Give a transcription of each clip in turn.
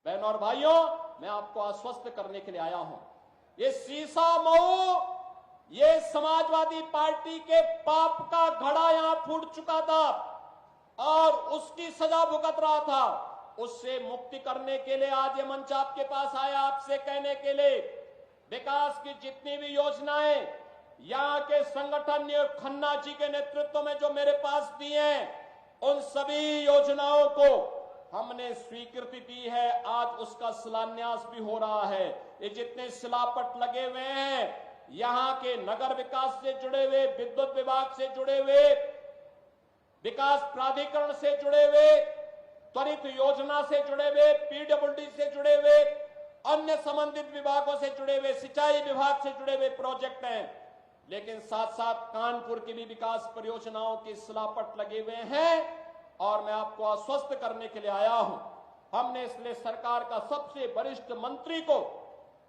बहनों और भाइयों, मैं आपको आश्वस्त करने के लिए आया हूं, ये सीसा मऊ, ये समाजवादी पार्टी के पाप का घड़ा यहां फूट चुका था और उसकी सजा भुगत रहा था। उससे मुक्ति करने के लिए आज ये मंच आपके पास आया, आपसे कहने के लिए विकास की जितनी भी योजनाएं यहां के संगठन ने खन्ना जी के नेतृत्व में जो मेरे पास दी हैं, उन सभी योजनाओं को हमने स्वीकृति दी है। आज उसका शिलान्यास भी हो रहा है। ये जितने शिलापट लगे हुए हैं, यहां के नगर विकास से जुड़े हुए, विद्युत विभाग से जुड़े हुए, विकास प्राधिकरण से जुड़े हुए, त्वरित योजना से जुड़े हुए, पीडब्ल्यूडी से जुड़े हुए, अन्य संबंधित विभागों से जुड़े हुए, सिंचाई विभाग से जुड़े हुए प्रोजेक्ट हैं। लेकिन साथ साथ कानपुर की भी विकास परियोजनाओं के शिलापट लगे हुए हैं और मैं आपको आश्वस्त करने के लिए आया हूं, हमने इसलिए सरकार का सबसे वरिष्ठ मंत्री को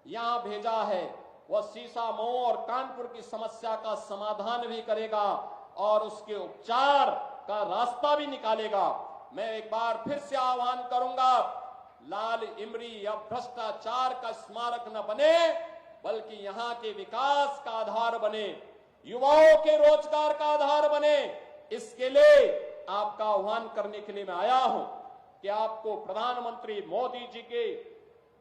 यहां भेजा है। वह सीसा मऊ और कानपुर की समस्या का समाधान भी करेगा और उसके उपचार का रास्ता भी निकालेगा। मैं एक बार फिर से आह्वान करूंगा, लाल इमली या भ्रष्टाचार का स्मारक न बने, बल्कि यहां के विकास का आधार बने, युवाओं के रोजगार का आधार बने। इसके लिए आपका आह्वान करने के लिए मैं आया हूं कि आपको प्रधानमंत्री मोदी जी के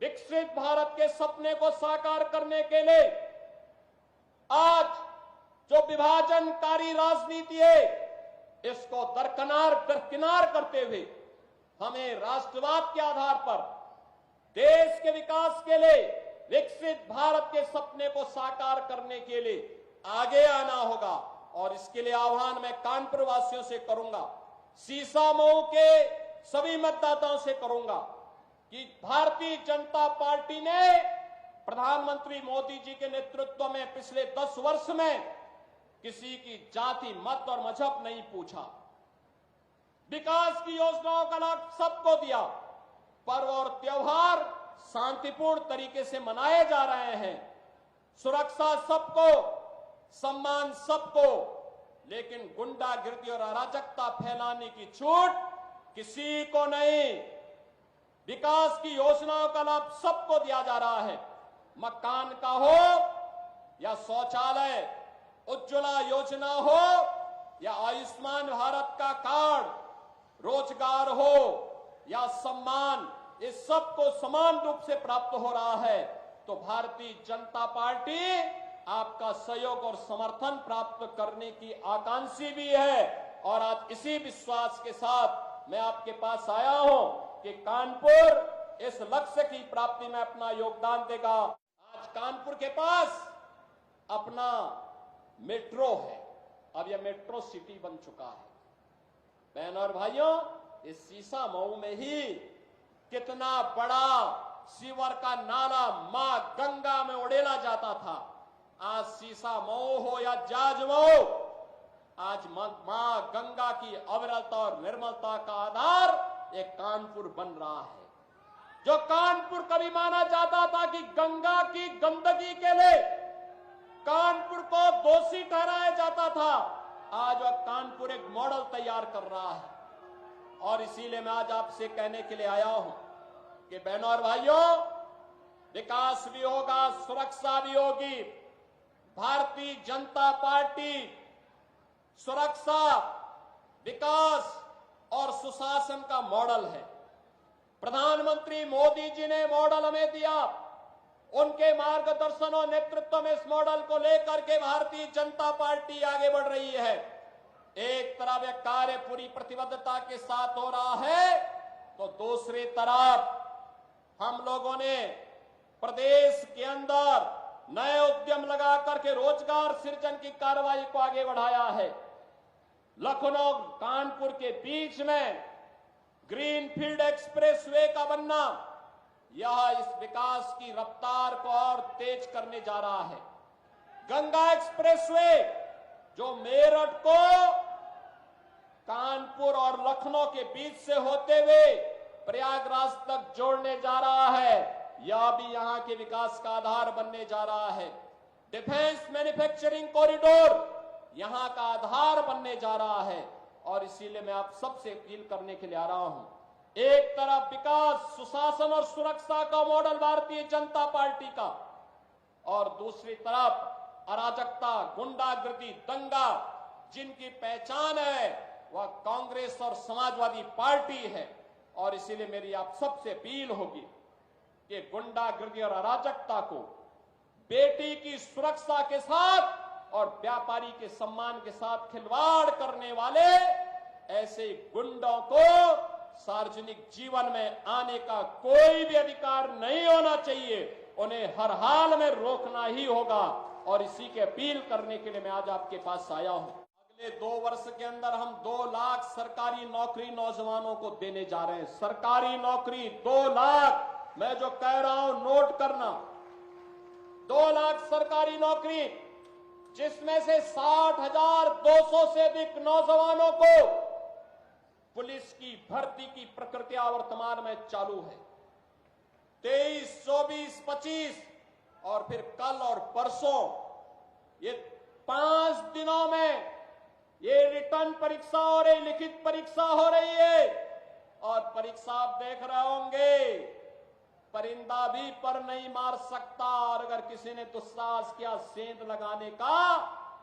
विकसित भारत के सपने को साकार करने के लिए आज जो विभाजनकारी राजनीति है, इसको दरकिनार करते हुए हमें राष्ट्रवाद के आधार पर देश के विकास के लिए, विकसित भारत के सपने को साकार करने के लिए आगे आना होगा। और इसके लिए आह्वान मैं कानपुर वासियों से करूंगा, सीसा मऊ के सभी मतदाताओं से करूंगा कि भारतीय जनता पार्टी ने प्रधानमंत्री मोदी जी के नेतृत्व में पिछले 10 वर्ष में किसी की जाति, मत और मजहब नहीं पूछा। विकास की योजनाओं का लाभ सबको दिया। पर्व और त्योहार शांतिपूर्ण तरीके से मनाए जा रहे हैं। सुरक्षा सबको, सम्मान सबको, लेकिन गुंडागिर्दी और अराजकता फैलाने की छूट किसी को नहीं। विकास की योजनाओं का लाभ सबको दिया जा रहा है। मकान का हो या शौचालय, उज्ज्वला योजना हो या आयुष्मान भारत का कार्ड, रोजगार हो या सम्मान, इस सबको समान रूप से प्राप्त हो रहा है। तो भारतीय जनता पार्टी आपका सहयोग और समर्थन प्राप्त करने की आकांक्षी भी है। और आज इसी विश्वास के साथ मैं आपके पास आया हूं कि कानपुर इस लक्ष्य की प्राप्ति में अपना योगदान देगा। आज कानपुर के पास अपना मेट्रो है, अब यह मेट्रो सिटी बन चुका है। बहनों और भाइयों, इस सीसा मऊ में ही कितना बड़ा सीवर का नाला मां गंगा में उड़ेला जाता था। आज सीसा मऊ हो या जाज मऊ, आज मां गंगा की अविरलता और निर्मलता का आधार एक कानपुर बन रहा है। जो कानपुर कभी माना जाता था कि गंगा की गंदगी के लिए कानपुर को दोषी ठहराया जाता था, आज वह कानपुर एक मॉडल तैयार कर रहा है। और इसीलिए मैं आज आपसे कहने के लिए आया हूं कि बहनों और भाइयों, विकास भी होगा, सुरक्षा भी होगी। भारतीय जनता पार्टी सुरक्षा, विकास और सुशासन का मॉडल है। प्रधानमंत्री मोदी जी ने मॉडल हमें दिया। उनके मार्गदर्शन और नेतृत्व में इस मॉडल को लेकर के भारतीय जनता पार्टी आगे बढ़ रही है। एक तरफ यह कार्य पूरी प्रतिबद्धता के साथ हो रहा है, तो दूसरी तरफ हम लोगों ने प्रदेश के अंदर नए उद्यम लगा करके रोजगार सृजन की कार्रवाई को आगे बढ़ाया है। लखनऊ कानपुर के बीच में ग्रीनफील्ड एक्सप्रेसवे का बनना, यह इस विकास की रफ्तार को और तेज करने जा रहा है। गंगा एक्सप्रेसवे जो मेरठ को कानपुर और लखनऊ के बीच से होते हुए प्रयागराज तक जोड़ने जा रहा है, यह भी यहां के विकास का आधार बनने जा रहा है। डिफेंस मैन्युफैक्चरिंग कॉरिडोर यहां का आधार बनने जा रहा है। और इसीलिए मैं आप सबसे अपील करने के लिए आ रहा हूं एक तरफ विकास, सुशासन और सुरक्षा का मॉडल भारतीय जनता पार्टी का, और दूसरी तरफ अराजकता, गुंडागर्दी, दंगा जिनकी पहचान है वह कांग्रेस और समाजवादी पार्टी है। और इसीलिए मेरी आप सबसे अपील होगी कि गुंडागर्दी और अराजकता को बेटी की सुरक्षा के साथ और व्यापारी के सम्मान के साथ खिलवाड़ करने वाले ऐसे गुंडों को सार्वजनिक जीवन में आने का कोई भी अधिकार नहीं होना चाहिए। उन्हें हर हाल में रोकना ही होगा। और इसी की अपील करने के लिए मैं आज आपके पास आया हूं। अगले 2 वर्ष के अंदर हम 2 लाख सरकारी नौकरी नौजवानों को देने जा रहे हैं। सरकारी नौकरी 2 लाख, मैं जो कह रहा हूं नोट करना, 2 लाख सरकारी नौकरी, जिसमें से 60,200 से अधिक नौजवानों को पुलिस की भर्ती की प्रक्रिया वर्तमान में चालू है। 23, 24, 25 और फिर कल और परसों, ये 5 दिनों में ये रिटर्न परीक्षा हो रही, लिखित परीक्षा हो रही है। और परीक्षा आप देख रहे होंगे, परिंदा भी पर नहीं मार सकता। और अगर किसी ने दुस्साहस किया सेंध लगाने का,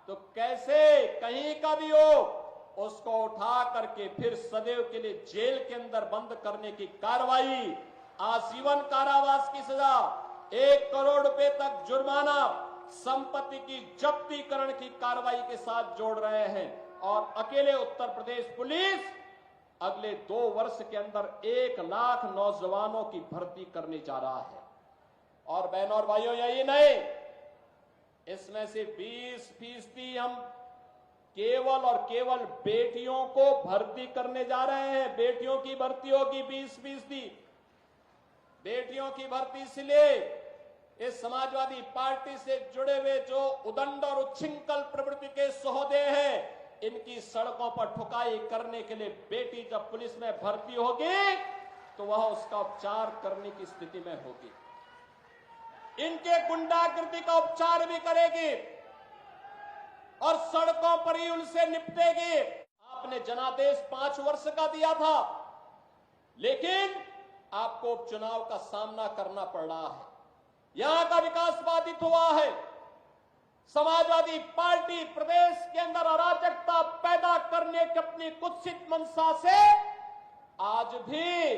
तो कैसे कहीं का भी हो, उसको उठा करके फिर सदैव के लिए जेल के अंदर बंद करने की कार्रवाई, आजीवन कारावास की सजा, 1 करोड़ रुपए तक जुर्माना, संपत्ति की जब्तीकरण की कार्रवाई के साथ जोड़ रहे हैं। और अकेले उत्तर प्रदेश पुलिस अगले 2 वर्ष के अंदर 1 लाख नौजवानों की भर्ती करने जा रहा है। और बहनों और भाइयों, यही नहीं, इसमें से 20% हम केवल और केवल बेटियों को भर्ती करने जा रहे हैं। बेटियों की भर्ती होगी 20%। बेटियों की भर्ती इसलिए, इस समाजवादी पार्टी से जुड़े हुए जो उदंड और उच्छृंखल प्रवृत्ति के सहोदे हैं, इनकी सड़कों पर ठुकाई करने के लिए बेटी जब पुलिस में भर्ती होगी तो वह उसका उपचार करने की स्थिति में होगी, इनके गुंडागर्दी का उपचार भी करेगी और सड़कों पर ही उनसे निपटेगी। आपने जनादेश 5 वर्ष का दिया था, लेकिन आपको उपचुनाव का सामना करना पड़ रहा है। यहां का विकास बाधित हुआ है। समाजवादी पार्टी प्रदेश के अंदर अराजकता पैदा करने की अपनी कुत्सित मंशा से आज भी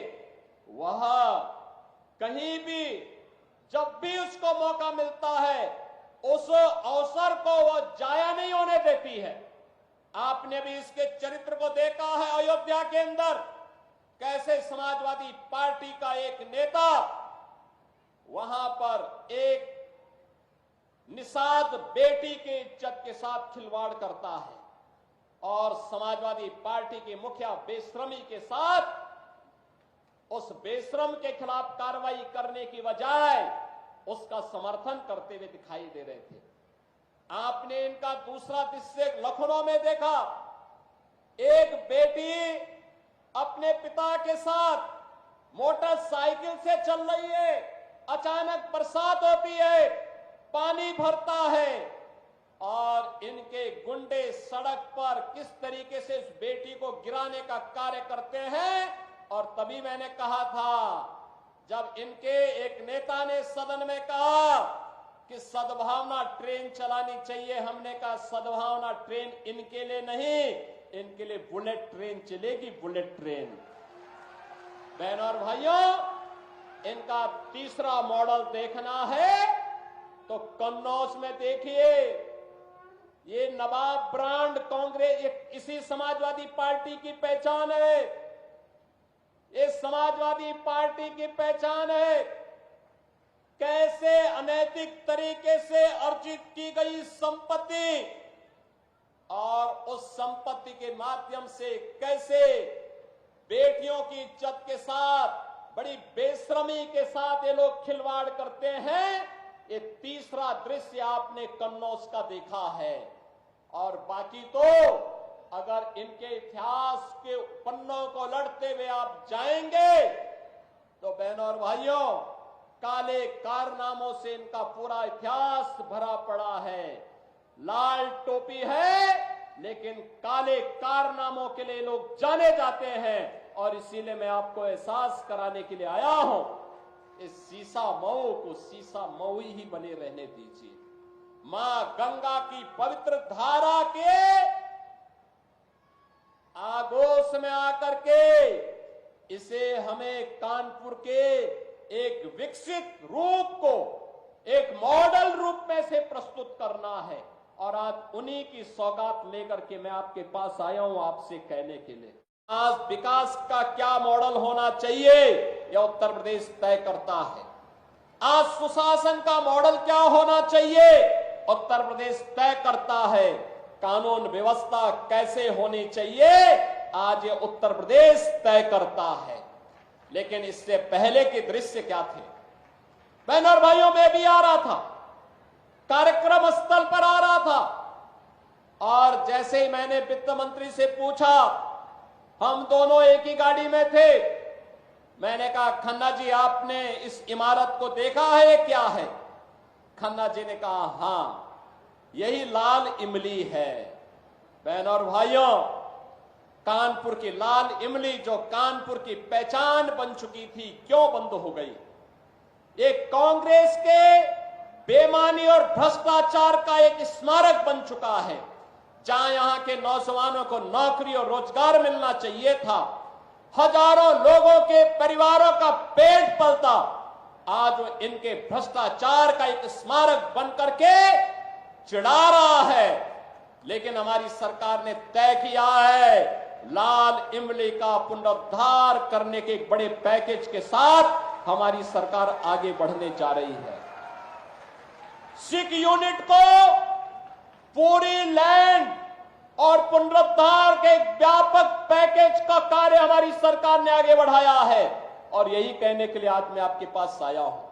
वह कहीं भी जब भी उसको मौका मिलता है उस अवसर को वह जाया नहीं होने देती है। आपने भी इसके चरित्र को देखा है अयोध्या के अंदर, कैसे समाजवादी पार्टी का एक नेता वहां पर एक निषाद बेटी के इज्जत के साथ खिलवाड़ करता है और समाजवादी पार्टी के मुखिया बेशर्मी के साथ उस बेशर्म के खिलाफ कार्रवाई करने की बजाय उसका समर्थन करते हुए दिखाई दे रहे थे। आपने इनका दूसरा दृश्य लखनऊ में देखा, एक बेटी अपने पिता के साथ मोटरसाइकिल से चल रही है, अचानक बरसात होती है, पानी भरता है और इनके गुंडे सड़क पर किस तरीके से इस बेटी को गिराने का कार्य करते हैं। और तभी मैंने कहा था, जब इनके एक नेता ने सदन में कहा कि सद्भावना ट्रेन चलानी चाहिए, हमने कहा सद्भावना ट्रेन इनके लिए नहीं, इनके लिए बुलेट ट्रेन चलेगी, बुलेट ट्रेन। बहनों और भाइयों, इनका तीसरा मॉडल देखना है तो कन्नौज में देखिए, ये नवाब ब्रांड कांग्रेस इसी समाजवादी पार्टी की पहचान है। ये समाजवादी पार्टी की पहचान है कैसे अनैतिक तरीके से अर्जित की गई संपत्ति और उस संपत्ति के माध्यम से कैसे बेटियों की इज्जत के साथ बड़ी बेशर्मी के साथ ये लोग खिलवाड़ करते हैं। ये तीसरा दृश्य आपने कन्नौज का देखा है। और बाकी तो अगर इनके इतिहास के पन्नों को लड़ते हुए आप जाएंगे तो बहनों और भाइयों, काले कारनामों से इनका पूरा इतिहास भरा पड़ा है। लाल टोपी है लेकिन काले कारनामों के लिए लोग जाने जाते हैं। और इसीलिए मैं आपको एहसास कराने के लिए आया हूं, इस सीसा मऊ को सीसा मऊ ही बने रहने दीजिए। मां गंगा की पवित्र धारा के आगोश में आकर के इसे हमें कानपुर के एक विकसित रूप को एक मॉडल रूप में से प्रस्तुत करना है। और आज उन्हीं की सौगात लेकर के मैं आपके पास आया हूं आपसे कहने के लिए, आज विकास का क्या मॉडल होना चाहिए यह उत्तर प्रदेश तय करता है। आज सुशासन का मॉडल क्या होना चाहिए उत्तर प्रदेश तय करता है। कानून व्यवस्था कैसे होनी चाहिए आज ये उत्तर प्रदेश तय करता है। लेकिन इससे पहले के दृश्य क्या थे? बहनों और भाइयों, मैं भी आ रहा था, कार्यक्रम स्थल पर आ रहा था, और जैसे ही मैंने वित्त मंत्री से पूछा, हम दोनों एक ही गाड़ी में थे, मैंने कहा खन्ना जी आपने इस इमारत को देखा है क्या है? खन्ना जी ने कहा हां, यही लाल इमली है। बहनों और भाइयों, कानपुर की लाल इमली जो कानपुर की पहचान बन चुकी थी, क्यों बंद हो गई? ये कांग्रेस के बेईमानी और भ्रष्टाचार का एक स्मारक बन चुका है। जहां यहां के नौजवानों को नौकरी और रोजगार मिलना चाहिए था, हजारों लोगों के परिवारों का पेट पलता, आज वो इनके भ्रष्टाचार का एक स्मारक बन करके चिढ़ा रहा है। लेकिन हमारी सरकार ने तय किया है लाल इमली का पुनरुद्धार करने के एक बड़े पैकेज के साथ हमारी सरकार आगे बढ़ने जा रही है। सिख यूनिट को पूरी लैंड और पुनरुद्धार के एक व्यापक पैकेज का कार्य हमारी सरकार ने आगे बढ़ाया है, और यही कहने के लिए आज मैं आपके पास आया हूं।